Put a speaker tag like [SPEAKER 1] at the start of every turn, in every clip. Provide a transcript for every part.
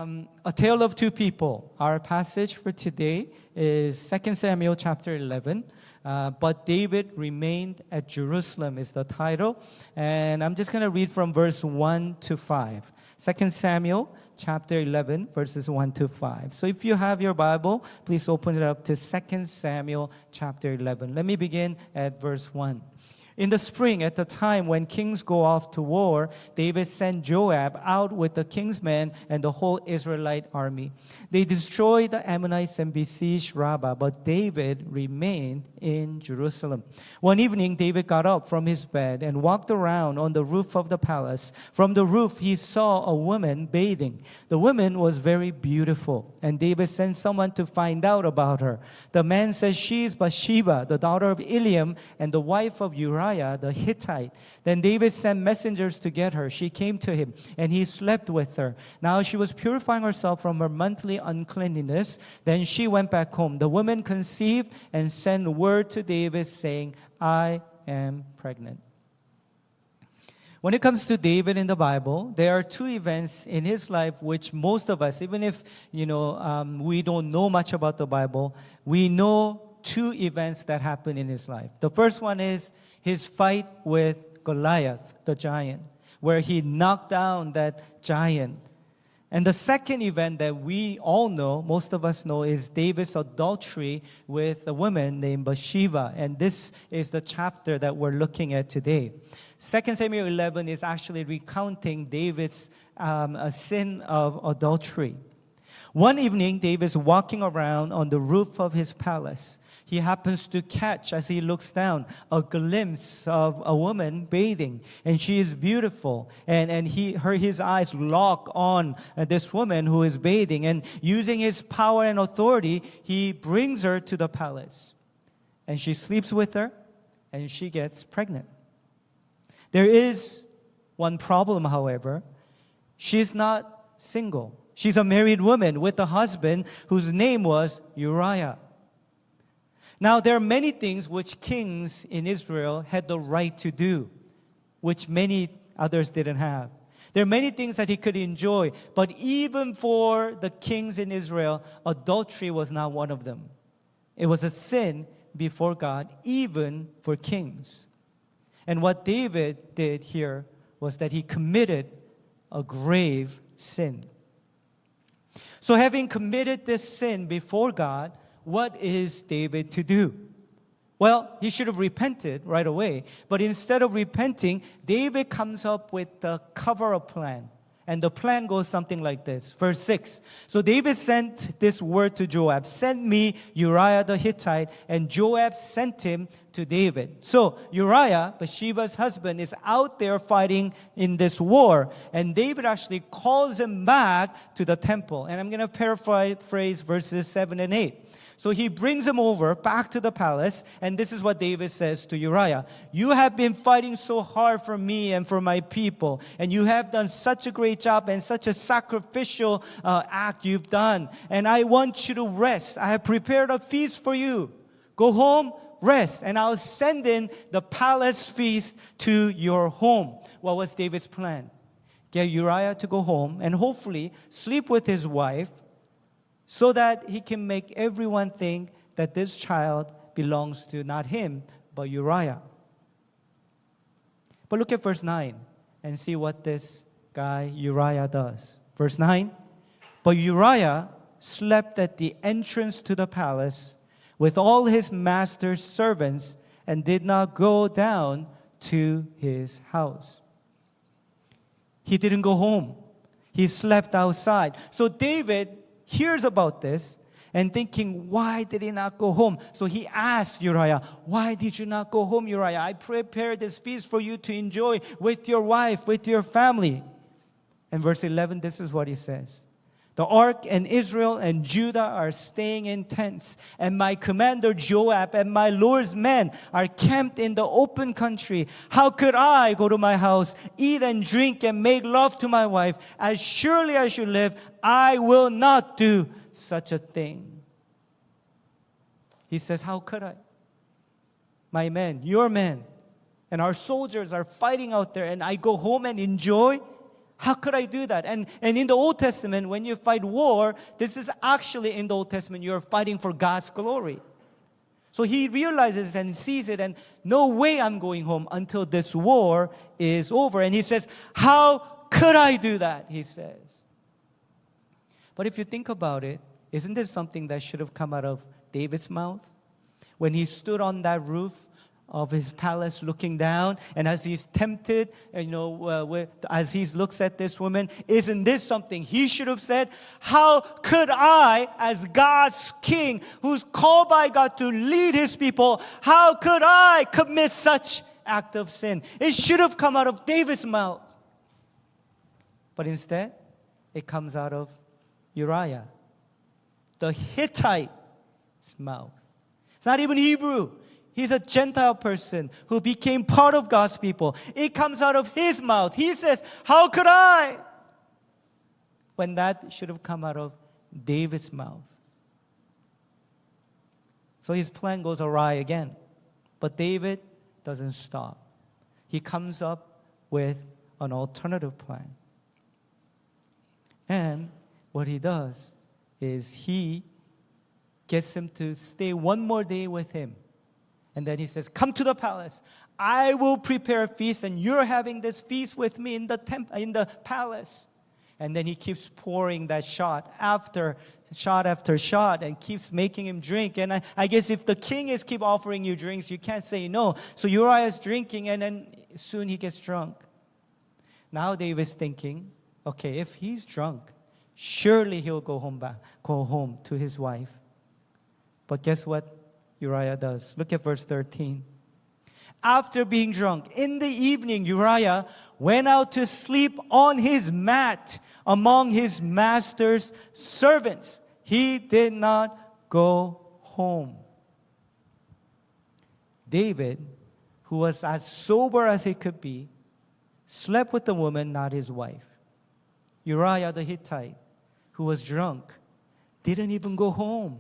[SPEAKER 1] A Tale of Two People. Our passage for today is 2 Samuel chapter 11. But David remained at Jerusalem is the title. And I'm just going to read from verse 1 to 5. 2 Samuel chapter 11, verses 1 to 5. So if you have your Bible, please open it up to 2 Samuel chapter 11. Let me begin at verse 1. In the spring, at the time when kings go off to war, David sent Joab out with the king's men and the whole Israelite army. They destroyed the Ammonites and besieged Rabbah, but David remained in Jerusalem. One evening, David got up from his bed and walked around on the roof of the palace. From the roof, he saw a woman bathing. The woman was very beautiful, and David sent someone to find out about her. The man said, "She is Bathsheba, the daughter of Eliam, and the wife of Uriah the Hittite." Then David sent messengers to get her. She came to him, and he slept with her. Now she was purifying herself from her monthly uncleanliness. Then she went back home. The woman conceived and sent word to David, saying, "I am pregnant." When it comes to David in the Bible, there are two events in his life which most of us, even if we don't know much about the Bible, we know two events that happened in his life. The first one is his fight with Goliath, the giant, where he knocked down that giant. And the second event that we all know, most of us know, is David's adultery with a woman named Bathsheba. And this is the chapter that we're looking at today. 2 Samuel 11 is actually recounting David's sin of adultery. One evening, David's walking around on the roof of his palace. He happens to catch, as he looks down, a glimpse of a woman bathing. And she is beautiful. And his eyes lock on this woman who is bathing. And using his power and authority, he brings her to the palace. And she sleeps with her, and she gets pregnant. There is one problem, however. She's not single. She's a married woman with a husband whose name was Uriah. Now, there are many things which kings in Israel had the right to do, which many others didn't have. There are many things that he could enjoy, but even for the kings in Israel, adultery was not one of them. It was a sin before God, even for kings. And what David did here was that he committed a grave sin. So having committed this sin before God, what is David to do? Well, he should have repented right away. But instead of repenting, David comes up with the cover-up plan. And the plan goes something like this. Verse 6. So David sent this word to Joab, "Send me Uriah the Hittite." And Joab sent him to David. So Uriah, Bathsheba's husband, is out there fighting in this war. And David actually calls him back to the temple. And I'm going to paraphrase verses 7 and 8. So he brings him over back to the palace, and this is what David says to Uriah. "You have been fighting so hard for me and for my people, and you have done such a great job and such a sacrificial act you've done. And I want you to rest. I have prepared a feast for you. Go home, rest, and I'll send in the palace feast to your home." What was David's plan? Get Uriah to go home and hopefully sleep with his wife, so that he can make everyone think that this child belongs to not him, but Uriah. But look at verse 9 and see what this guy Uriah does. Verse 9, "But Uriah slept at the entrance to the palace with all his master's servants and did not go down to his house." He didn't go home. He slept outside. So David hears about this and thinking, why did he not go home? So he asks Uriah, "Why did you not go home, Uriah? I prepared this feast for you to enjoy with your wife, with your family." And verse 11, this is what he says. "The ark and Israel and Judah are staying in tents, and my commander Joab and my Lord's men are camped in the open country. How could I go to my house, eat and drink and make love to my wife? As surely as you live, I will not do such a thing." He says, "How could I? My men, your men, and our soldiers are fighting out there, and I go home and enjoy? How could I do that? And in the Old Testament, when you fight war, this is actually in the Old Testament, you're fighting for God's glory. So he realizes and sees it, and no way I'm going home until this war is over. And he says, how could I do that? He says. But if you think about it, isn't this something that should have come out of David's mouth? When he stood on that roof of his palace looking down, and as he's tempted, as he looks at this woman, isn't this something he should have said? How could I, as God's king, who's called by God to lead his people, how could I commit such act of sin? It should have come out of David's mouth. But instead, it comes out of Uriah, the Hittite's mouth. It's not even Hebrew. He's a Gentile person who became part of God's people. It comes out of his mouth. He says, how could I? When that should have come out of David's mouth. So his plan goes awry again. But David doesn't stop. He comes up with an alternative plan. And what he does is he gets him to stay one more day with him. And then he says, come to the palace. I will prepare a feast, and you're having this feast with me in the palace. And then he keeps pouring that shot after shot and keeps making him drink. And I guess if the king is keep offering you drinks, you can't say no. So Uriah is drinking, and then soon he gets drunk. Now David's thinking, okay, if he's drunk, surely he'll go home to his wife. But guess what Uriah does? Look at verse 13. After being drunk, in the evening, Uriah went out to sleep on his mat among his master's servants. He did not go home. David, who was as sober as he could be, slept with the woman, not his wife. Uriah the Hittite, who was drunk, didn't even go home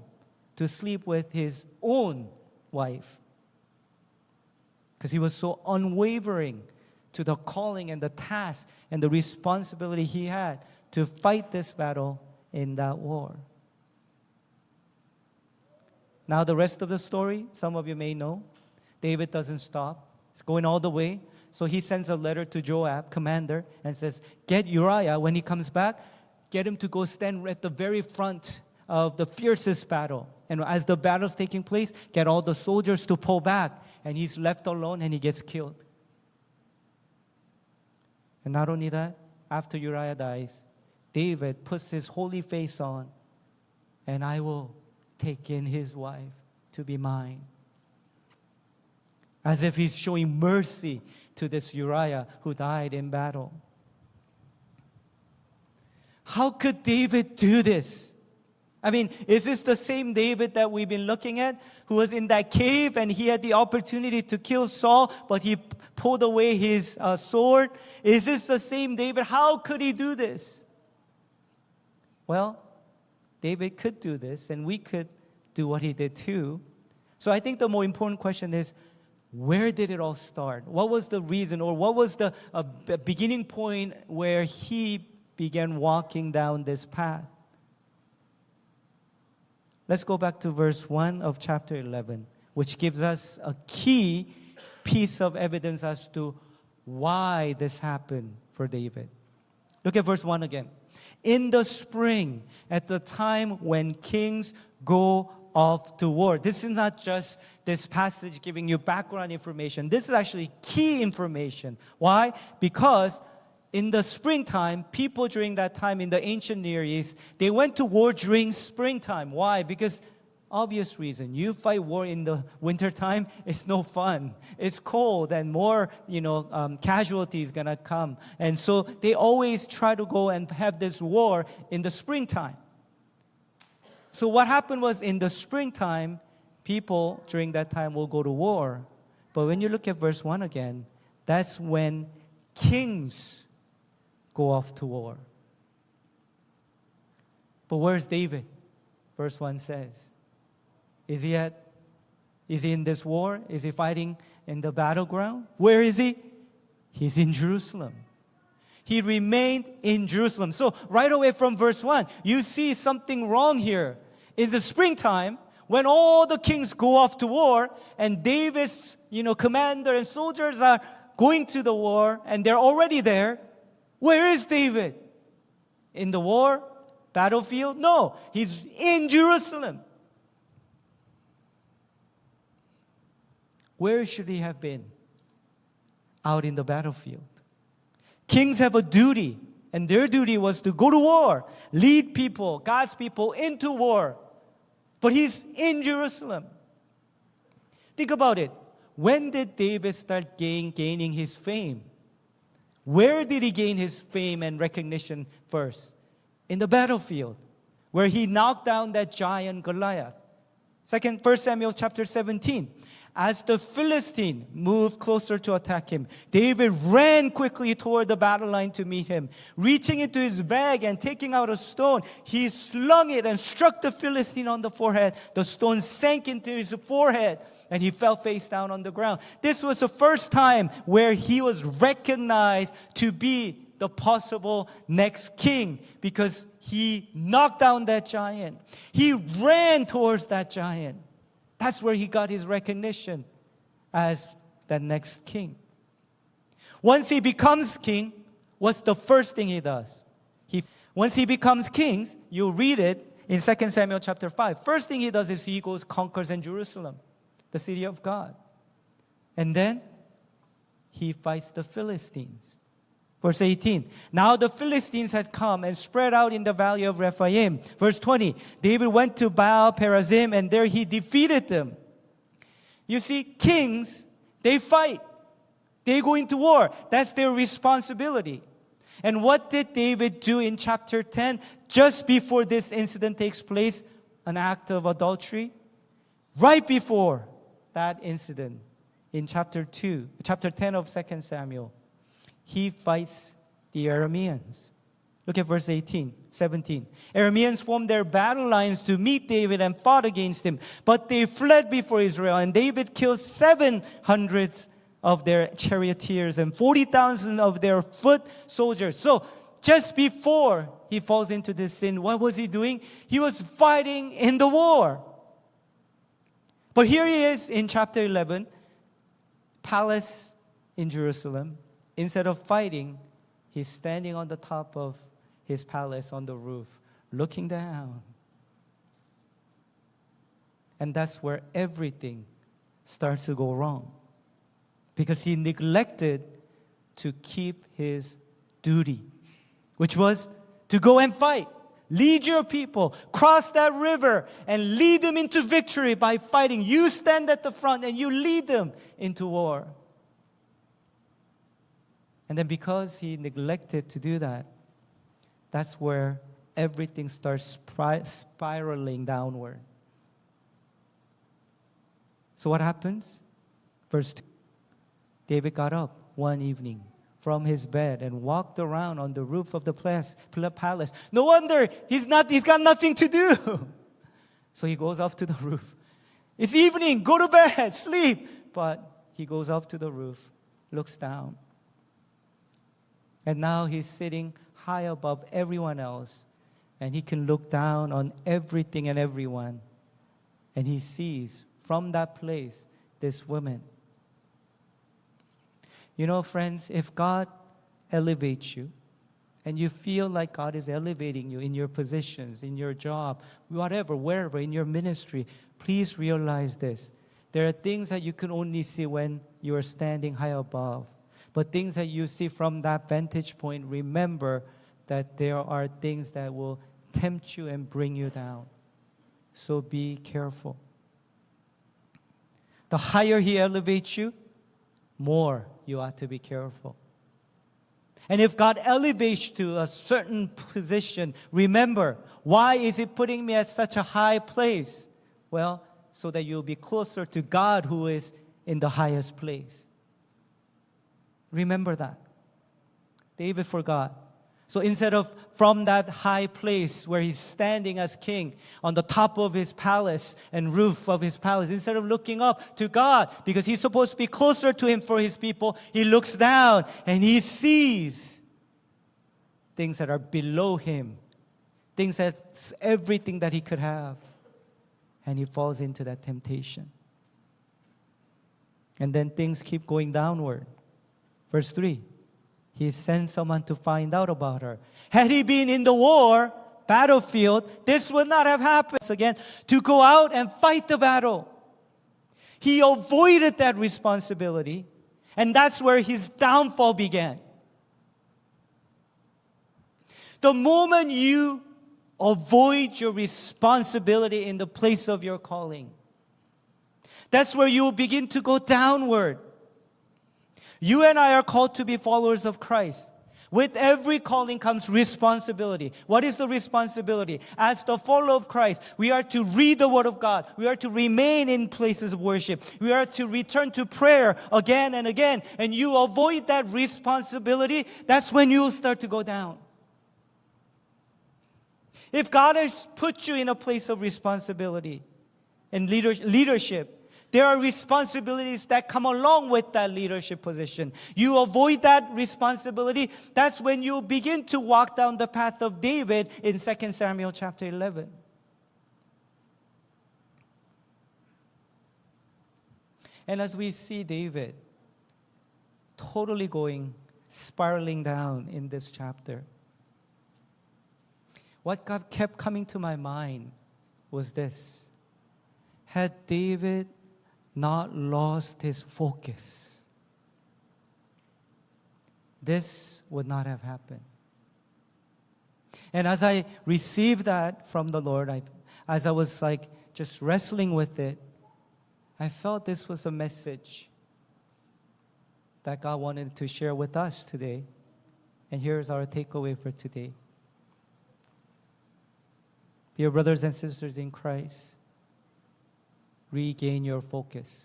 [SPEAKER 1] to sleep with his own wife, because he was so unwavering to the calling and the task and the responsibility he had to fight this battle in that war. Now the rest of the story, some of you may know. David doesn't stop. It's going all the way. So he sends a letter to Joab, commander, and says, get Uriah, when he comes back, get him to go stand at the very front of the fiercest battle. And as the battle's taking place, get all the soldiers to pull back. And he's left alone and he gets killed. And not only that, after Uriah dies, David puts his holy face on, and I will take in his wife to be mine. As if he's showing mercy to this Uriah who died in battle. How could David do this? I mean, is this the same David that we've been looking at, who was in that cave and he had the opportunity to kill Saul, but he pulled away his sword? Is this the same David? How could he do this? Well, David could do this, and we could do what he did too. So I think the more important question is, where did it all start? What was the reason, or what was the beginning point where he began walking down this path? Let's go back to verse 1 of chapter 11, which gives us a key piece of evidence as to why this happened for David. Look at verse 1 again. In the spring, at the time when kings go off to war. This is not just this passage giving you background information. This is actually key information. Why? Because in the springtime, people during that time in the ancient Near East, they went to war during springtime. Why? Because obvious reason. You fight war in the wintertime, it's no fun. It's cold and more, casualties gonna come. And so they always try to go and have this war in the springtime. So what happened was, in the springtime, people during that time will go to war. But when you look at verse 1 again, that's when kings go off to war. But where's David? Verse 1 says. Is he in this war? Is he fighting in the battleground? Where is he? He's in Jerusalem. He remained in Jerusalem. So right away from verse 1, you see something wrong here. In the springtime, when all the kings go off to war, and David's, commander and soldiers are going to the war, and they're already there, where is David? In the war battlefield? No, he's in Jerusalem. Where should he have been? Out in the battlefield. Kings have a duty, and their duty was to go to war, lead people, God's people, into war. But he's in Jerusalem. Think about it. When did David start gaining his fame? Where did he gain his fame and recognition first? In the battlefield, where he knocked down that giant Goliath. 1 Samuel chapter 17. As the Philistine moved closer to attack him, David ran quickly toward the battle line to meet him. Reaching into his bag and taking out a stone, he slung it and struck the Philistine on the forehead. The stone sank into his forehead, and he fell face down on the ground. This was the first time where he was recognized to be the possible next king, because he knocked down that giant. He ran towards that giant. That's where he got his recognition as the next king. Once he becomes king, what's the first thing he does? Once he becomes king, you read it in 2 Samuel chapter 5. First thing he does is he goes, conquers in Jerusalem, the city of God. And then he fights the Philistines. Verse 18, now the Philistines had come and spread out in the valley of Rephaim. Verse 20, David went to Baal Perazim, and there he defeated them. You see, kings, they fight. They go into war. That's their responsibility. And what did David do in chapter 10? Just before this incident takes place, an act of adultery. Right before that incident, in chapter 10 of 2 Samuel, he fights the Arameans. Look at verse 17. Arameans formed their battle lines to meet David and fought against him. But they fled before Israel, and David killed 700 of their charioteers and 40,000 of their foot soldiers. So just before he falls into this sin, what was he doing? He was fighting in the war. But here he is in chapter 11, palace in Jerusalem. Instead of fighting, he's standing on the top of his palace on the roof, looking down. And that's where everything starts to go wrong, because he neglected to keep his duty, which was to go and fight. Lead your people, cross that river, and lead them into victory by fighting. You stand at the front and you lead them into war. And then because he neglected to do that, that's where everything starts spiraling downward. So what happens? Verse 2. David got up one evening from his bed and walked around on the roof of the palace. No wonder he's got nothing to do. So he goes up to the roof. It's evening, go to bed, sleep. But he goes up to the roof, looks down. And now he's sitting high above everyone else, and he can look down on everything and everyone. And he sees from that place this woman. You know, friends, if God elevates you, and you feel like God is elevating you in your positions, in your job, whatever, wherever, in your ministry, please realize this. There are things that you can only see when you are standing high above. But things that you see from that vantage point, remember that there are things that will tempt you and bring you down. So be careful. The higher he elevates you, more you ought to be careful. And if God elevates you to a certain position, remember, why is he putting me at such a high place? Well, so that you'll be closer to God, who is in the highest place. Remember that. David forgot. So instead of from that high place where he's standing as king on the top of his palace and roof of his palace, instead of looking up to God, because he's supposed to be closer to him for his people, he looks down and he sees things that are below him, things that's everything that he could have. And he falls into that temptation. And then things keep going downward. Verse 3, he sends someone to find out about her. Had he been in the war, battlefield, this would not have happened. Again, to go out and fight the battle. He avoided that responsibility, and that's where his downfall began. The moment you avoid your responsibility in the place of your calling, that's where you will begin to go downward. You and I are called to be followers of Christ. With every calling comes responsibility. What is the responsibility? As the follower of Christ, we are to read the Word of God. We are to remain in places of worship. We are to return to prayer again and again. And you avoid that responsibility, that's when you will start to go down. If God has put you in a place of responsibility and leadership, there are responsibilities that come along with that leadership position. You avoid that responsibility, that's when you begin to walk down the path of David in 2 Samuel chapter 11. And as we see David totally spiraling down in this chapter, what God kept coming to my mind was this: had David not lost his focus, this would not have happened. And as I received that from the Lord, as I was just wrestling with it, I felt this was a message that God wanted to share with us today. And here's our takeaway for today. Dear brothers and sisters in Christ, regain your focus.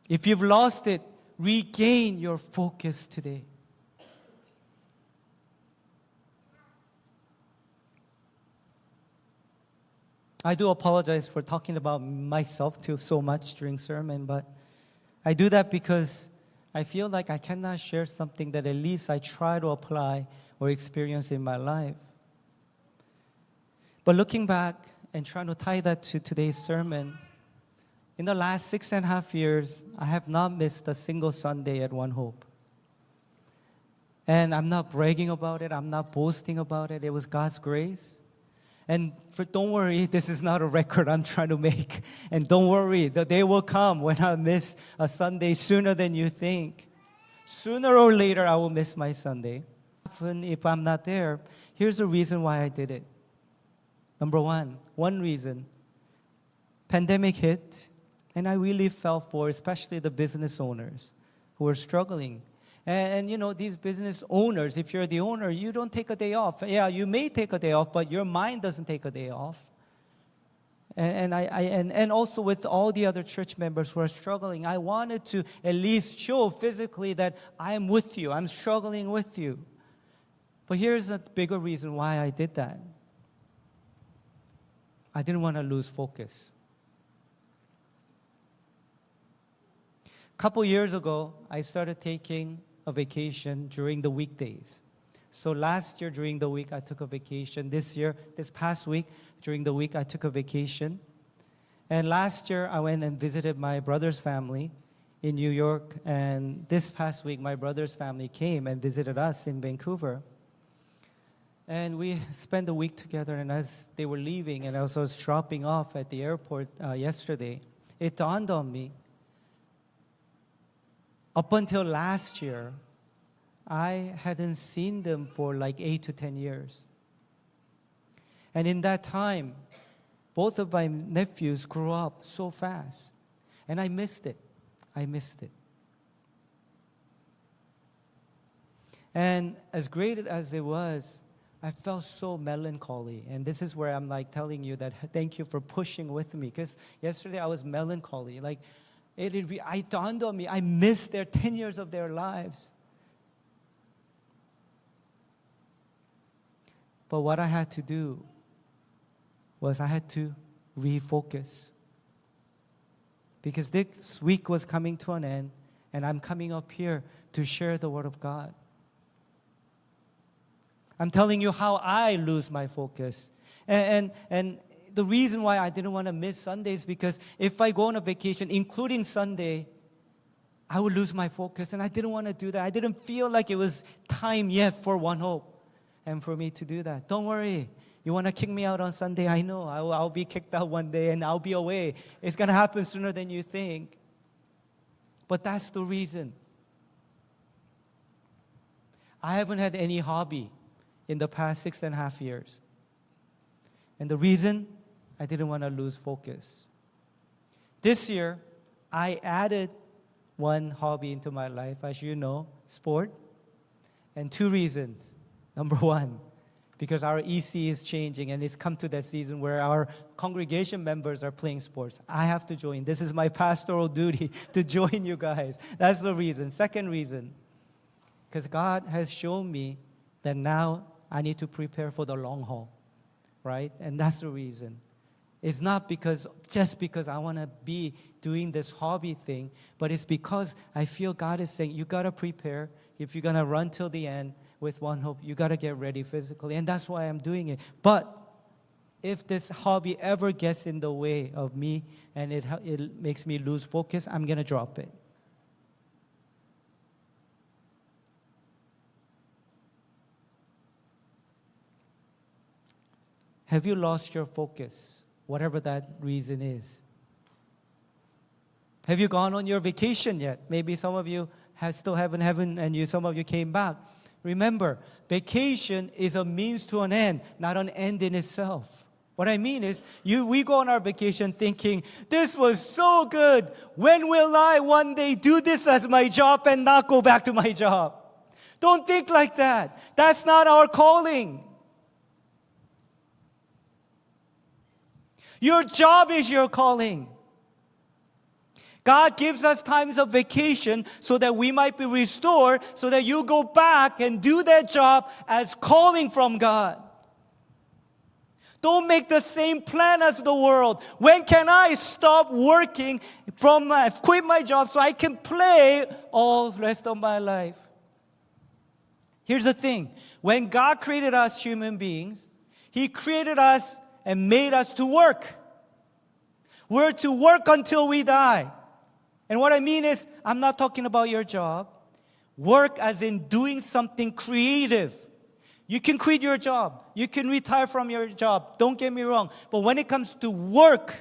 [SPEAKER 1] If you've lost it, regain your focus today. I do apologize for talking about myself too so much during sermon, but I do that because I feel like I cannot share something that at least I try to apply or experience in my life. But looking back and trying to tie that to today's sermon, in the last 6.5 years, I have not missed a single Sunday at One Hope. And I'm not bragging about it. I'm not boasting about it. It was God's grace. And don't worry, this is not a record I'm trying to make. And don't worry, the day will come when I miss a Sunday sooner than you think. Sooner or later, I will miss my Sunday. Often, if I'm not there, here's the reason why I did it. Number one reason, pandemic hit, and I really felt for especially the business owners who are struggling. And you know, these business owners, if you're the owner, you don't take a day off. Yeah, you may take a day off, but your mind doesn't take a day off. And also with all the other church members who are struggling, I wanted to at least show physically that I'm with you, I'm struggling with you. But here's a bigger reason why I did that. I didn't want to lose focus. A couple years ago, I started taking a vacation during the weekdays. So last year during the week, I took a vacation. This past week, during the week, I took a vacation. And last year, I went and visited my brother's family in New York. And this past week, my brother's family came and visited us in Vancouver. And we spent a week together, and as they were leaving, and I was dropping off at the airport yesterday, it dawned on me, up until last year, I hadn't seen them for like 8 to 10 years. And in that time, both of my nephews grew up so fast. And I missed it. And as great as it was, I felt so melancholy. And this is where I'm telling you that thank you for pushing with me. Because yesterday I was melancholy. It dawned on me, I missed their 10 years of their lives. But what I had to do was I had to refocus. Because this week was coming to an end, and I'm coming up here to share the Word of God. I'm telling you how I lose my focus. And the reason why I didn't want to miss Sundays because if I go on a vacation, including Sunday, I would lose my focus, and I didn't want to do that. I didn't feel like it was time yet for One Hope and for me to do that. Don't worry. You want to kick me out on Sunday? I know. I'll be kicked out one day, and I'll be away. It's going to happen sooner than you think. But that's the reason. I haven't had any hobby in the past 6.5 years. And the reason, I didn't want to lose focus. This year, I added one hobby into my life, as you know, sport. And 2 reasons. Number 1, because our EC is changing and it's come to that season where our congregation members are playing sports. I have to join. This is my pastoral duty to join you guys. That's the reason. Second reason, because God has shown me that now I need to prepare for the long haul, right? And that's the reason. It's not just because I want to be doing this hobby thing, but it's because I feel God is saying, you got to prepare. If you're going to run till the end with One Hope, you got to get ready physically. And that's why I'm doing it. But if this hobby ever gets in the way of me and it makes me lose focus, I'm going to drop it. Have you lost your focus? Whatever that reason is. Have you gone on your vacation yet? Maybe some of you still haven't, and some of you came back. Remember, vacation is a means to an end, not an end in itself. What I mean is, we go on our vacation thinking, this was so good. When will I one day do this as my job and not go back to my job? Don't think like that. That's not our calling. Your job is your calling. God gives us times of vacation so that we might be restored, so that you go back and do that job as calling from God. Don't make the same plan as the world. When can I stop working quit my job so I can play all the rest of my life? Here's the thing. When God created us human beings, He created us and made us to work. We're to work until we die. And what I mean is, I'm not talking about your job. Work as in doing something creative. You can quit your job. You can retire from your job. Don't get me wrong. But when it comes to work,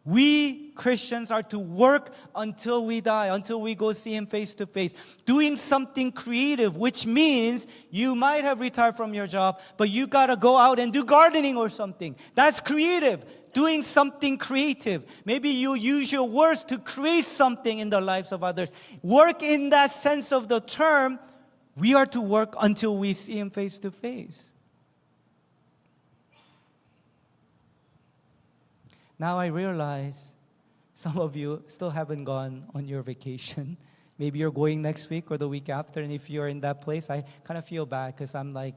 [SPEAKER 1] we Christians are to work until we die, until we go see Him face to face. Doing something creative, which means you might have retired from your job, but you got to go out and do gardening or something. That's creative. Doing something creative. Maybe you use your words to create something in the lives of others. Work in that sense of the term, we are to work until we see Him face to face. Now I realize some of you still haven't gone on your vacation. Maybe you're going next week or the week after, and if you're in that place, I kind of feel bad because I'm like,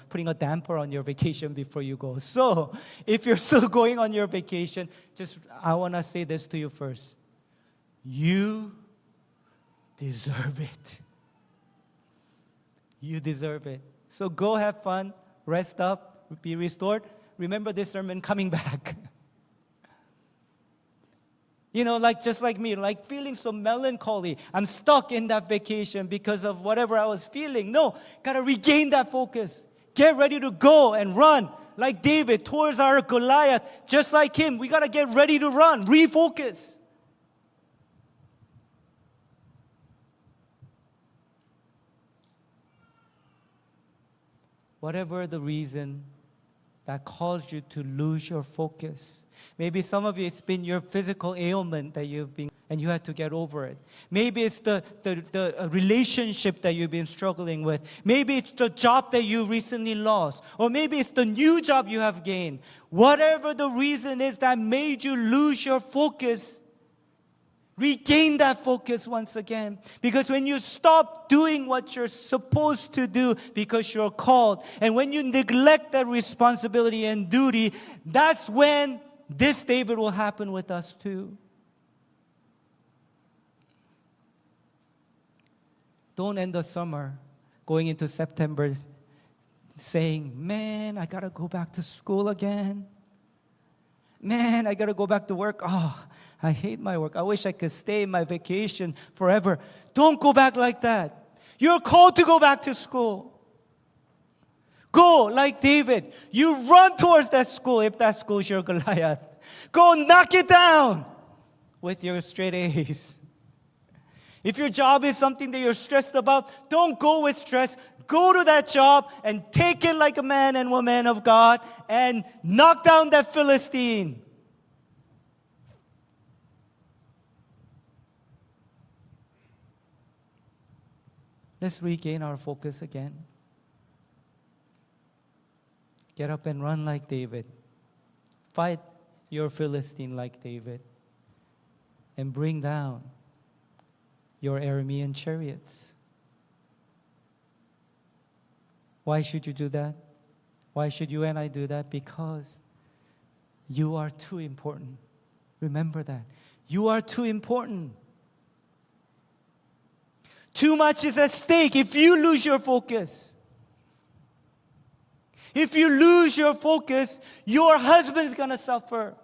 [SPEAKER 1] putting a damper on your vacation before you go. So, if you're still going on your vacation, I want to say this to you first. You deserve it. You deserve it. So go have fun, rest up, be restored. Remember this sermon coming back. Just like me, feeling so melancholy. I'm stuck in that vacation because of whatever I was feeling. No, gotta regain that focus. Get ready to go and run like David towards our Goliath. Just like him, we gotta get ready to run, refocus. Whatever the reason that caused you to lose your focus. Maybe some of you, it's been your physical ailment that and you had to get over it. Maybe it's the relationship that you've been struggling with. Maybe it's the job that you recently lost. Or maybe it's the new job you have gained. Whatever the reason is that made you lose your focus, regain that focus once again. Because when you stop doing what you're supposed to do because you're called, and when you neglect that responsibility and duty, that's when this David will happen with us too. Don't end the summer going into September saying, man, I got to go back to school again. Man, I got to go back to work. Oh, I hate my work. I wish I could stay in my vacation forever. Don't go back like that. You're called to go back to school. Go like David. You run towards that school if that school is your Goliath. Go knock it down with your straight A's. If your job is something that you're stressed about, don't go with stress. Go to that job and take it like a man and woman of God and knock down that Philistine. Let's regain our focus again. Get up and run like David. Fight your Philistine like David. And bring down your Aramean chariots. Why should you do that? Why should you and I do that? Because you are too important. Remember that. You are too important. Too much is at stake if you lose your focus. If you lose your focus, your husband's going to suffer.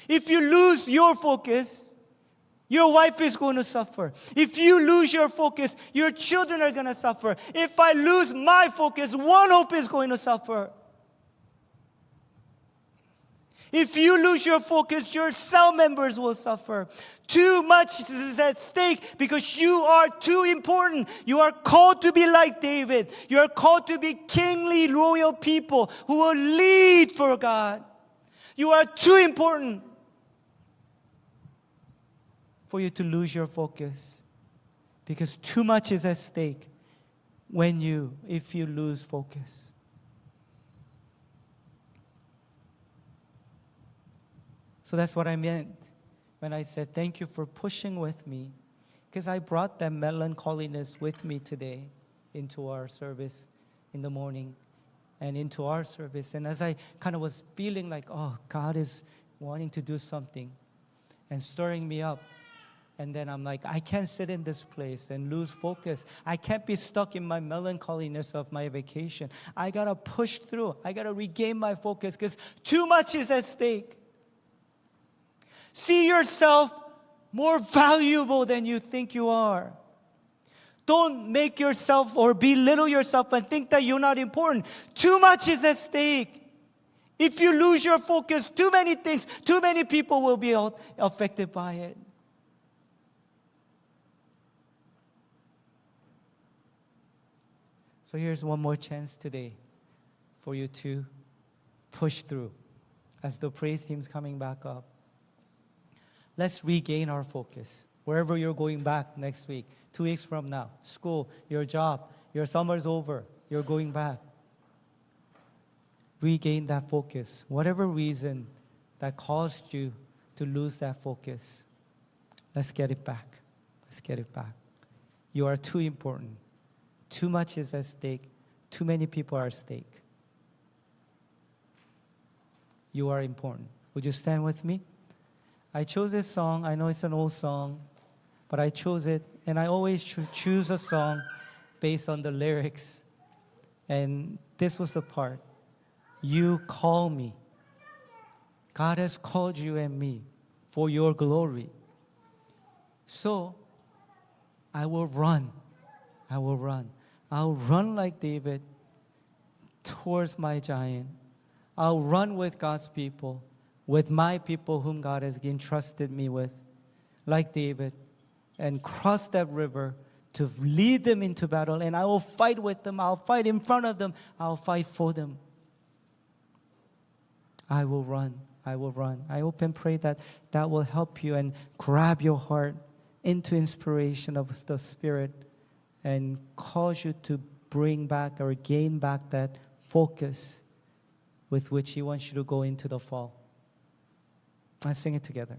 [SPEAKER 1] If you lose your focus, your wife is going to suffer. If you lose your focus, your children are going to suffer. If I lose my focus, One Hope is going to suffer. If you lose your focus, your cell members will suffer. Too much is at stake because you are too important. You are called to be like David. You are called to be kingly, royal people who will lead for God. You are too important for you to lose your focus because too much is at stake if you lose focus. So that's what I meant when I said, thank you for pushing with me, because I brought that melancholiness with me today into our service in the morning and into our service. And as I kind of was feeling like, oh, God is wanting to do something and stirring me up. And then I'm like, I can't sit in this place and lose focus. I can't be stuck in my melancholiness of my vacation. I got to push through. I got to regain my focus because too much is at stake. See yourself more valuable than you think you are. Don't make yourself or belittle yourself and think that you're not important. Too much is at stake. If you lose your focus, too many things, too many people will be affected by it. So here's one more chance today for you to push through as the praise team's coming back up. Let's regain our focus. Wherever you're going back next week, 2 weeks from now, school, your job, your summer's over, you're going back. Regain that focus. Whatever reason that caused you to lose that focus, let's get it back. Let's get it back. You are too important. Too much is at stake. Too many people are at stake. You are important. Would you stand with me? I chose this song. I know it's an old song, but I chose it. And I always choose a song based on the lyrics. And this was the part. You call me. God has called you and me for your glory. So I will run. I will run. I'll run like David towards my giant. I'll run with God's people, with my people whom God has entrusted me with, like David, and cross that river to lead them into battle. And I will fight with them. I'll fight in front of them. I'll fight for them. I will run. I will run. I hope and pray that that will help you and grab your heart into inspiration of the Spirit and cause you to bring back or gain back that focus with which He wants you to go into the fall. Let's sing it together.